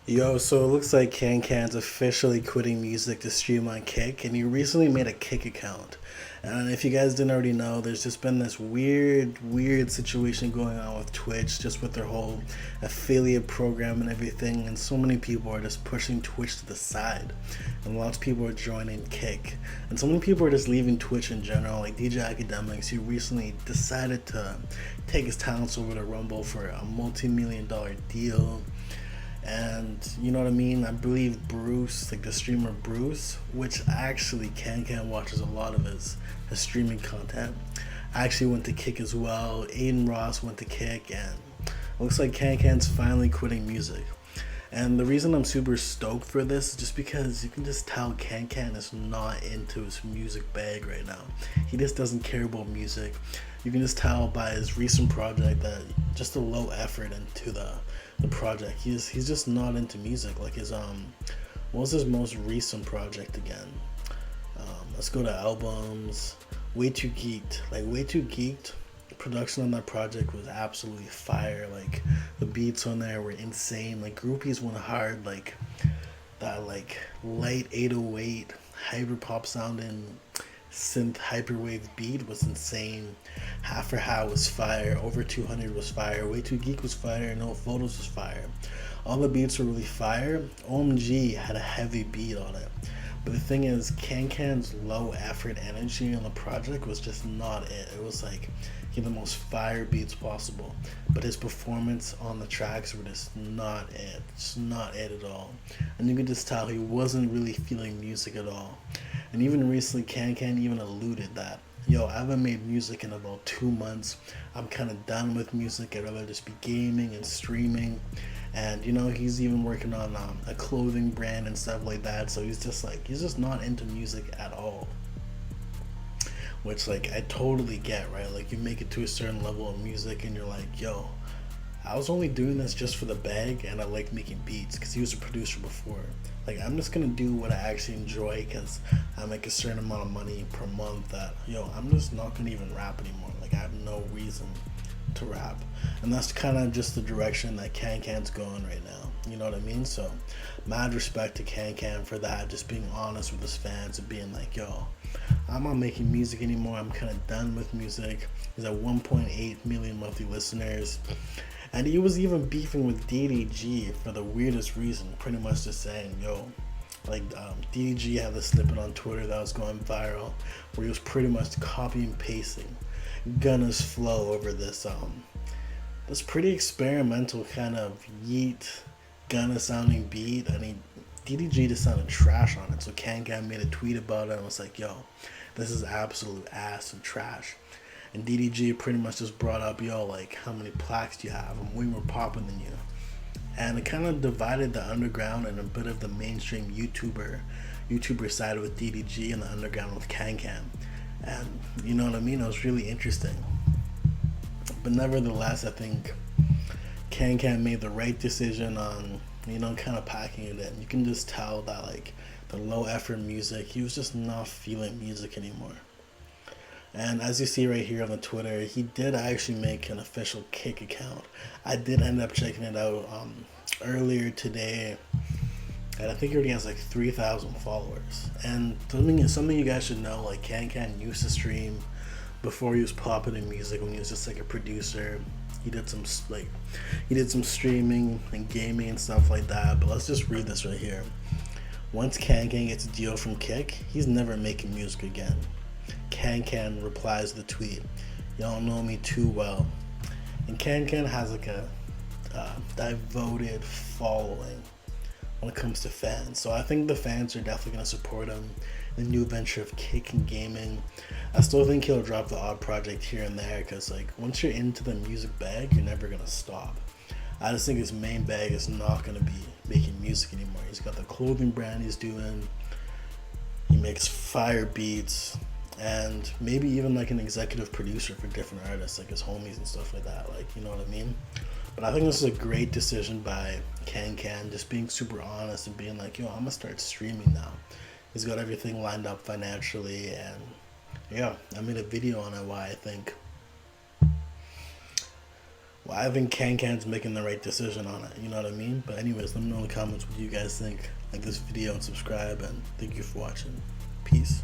Yo, so it looks like KanKan's officially quitting music to stream on Kick, and he recently made a Kick account. And if you guys didn't already know, there's just been this weird situation going on with Twitch, just with their whole affiliate program and everything. And so many people are just pushing Twitch to the side, and lots of people are joining Kick. And so many people are just leaving Twitch in general. Like DJ Academics, he recently decided to take his talents over to Rumble for a multi-million-dollar deal. And you know what I mean? I believe Bruce, like the streamer Bruce, which actually KanKan watches a lot of his streaming content, actually went to Kick as well. Aiden Ross went to Kick, and it looks like KanKan's finally quitting music. And the reason I'm super stoked for this is just because you can just tell KanKan is not into his music bag right now. He just doesn't care about music. You can just tell by his recent project that just a low effort into the project. He's just not into music. Like his what was his most recent project again? Let's go to albums. Way Too Geeked. Like Way Too Geeked, production on that project was absolutely fire. Like the beats on there were insane. Like Groupies went hard. Like that like light 808 hyper pop sounding synth hyperwave beat was insane. Half for How was fire. Over 200 was fire. Way Too Geek was fire. No Photos was fire. All the beats were really fire. OMG had a heavy beat on it. But the thing is, KanKan's low effort energy on the project was just not it. It was like he had the most fire beats possible, but his performance on the tracks were just not it. Just not it at all. And you could just tell he wasn't really feeling music at all. And even recently, KanKan even alluded that, yo, I haven't made music in about 2 months. I'm kind of done with music. I'd rather just be gaming and streaming. And you know, he's even working on a clothing brand and stuff like that. So he's just not into music at all. Which like I totally get, right? Like you make it to a certain level of music and you're like, yo, I was only doing this just for the bag, and I like making beats because he was a producer before. Like I'm just gonna do what I actually enjoy because I make a certain amount of money per month. That yo, I'm just not gonna even rap anymore. Like I have no reason to rap, and that's kind of just the direction that KanKan's going right now. You know what I mean? So, mad respect to KanKan for that. Just being honest with his fans and being like, yo, I'm not making music anymore. I'm kind of done with music. He's at 1.8 million monthly listeners. And he was even beefing with DDG for the weirdest reason, pretty much just saying, yo, like DDG had this snippet on Twitter that was going viral where he was pretty much copy and pasting Gunna's flow over this pretty experimental kind of yeet Gunna sounding beat. I mean, DDG just sounded trash on it. So KanKan made a tweet about it and was like, yo, this is absolute ass and trash. And DDG pretty much just brought up, yo, like, how many plaques do you have? I'm way more popping than you. And it kind of divided the underground and a bit of the mainstream YouTuber side with DDG and the underground with KanKan. And you know what I mean? It was really interesting. But nevertheless, I think KanKan made the right decision on, you know, kind of packing it in. You can just tell that, like, the low effort music, he was just not feeling music anymore. And as you see right here on the Twitter, he did actually make an official Kick account. I did end up checking it out earlier today, and I think he already has like 3,000 followers. And something you guys should know, like KanKan used to stream before he was popping in music when he was just like a producer. He did some streaming and gaming and stuff like that. But let's just read this right here. Once KanKan gets a deal from Kick, he's never making music again. KanKan replies to the tweet, y'all know me too well. And KanKan has like a devoted following when it comes to fans. So I think the fans are definitely going to support him in the new venture of Kick and gaming. I still think he'll drop the odd project here and there because like once you're into the music bag, you're never going to stop. I just think his main bag is not going to be making music anymore. He's got the clothing brand he's doing. He makes fire beats. And maybe even like an executive producer for different artists, like his homies and stuff like that. Like, you know what I mean? But I think this is a great decision by KanKan, just being super honest and being like, yo, I'm gonna start streaming now. He's got everything lined up financially, and yeah, I made a video on it why I think Well, I think KanKan's making the right decision on it. You know what I mean? But anyways, let me know in the comments what you guys think. Like this video and subscribe, and thank you for watching. Peace.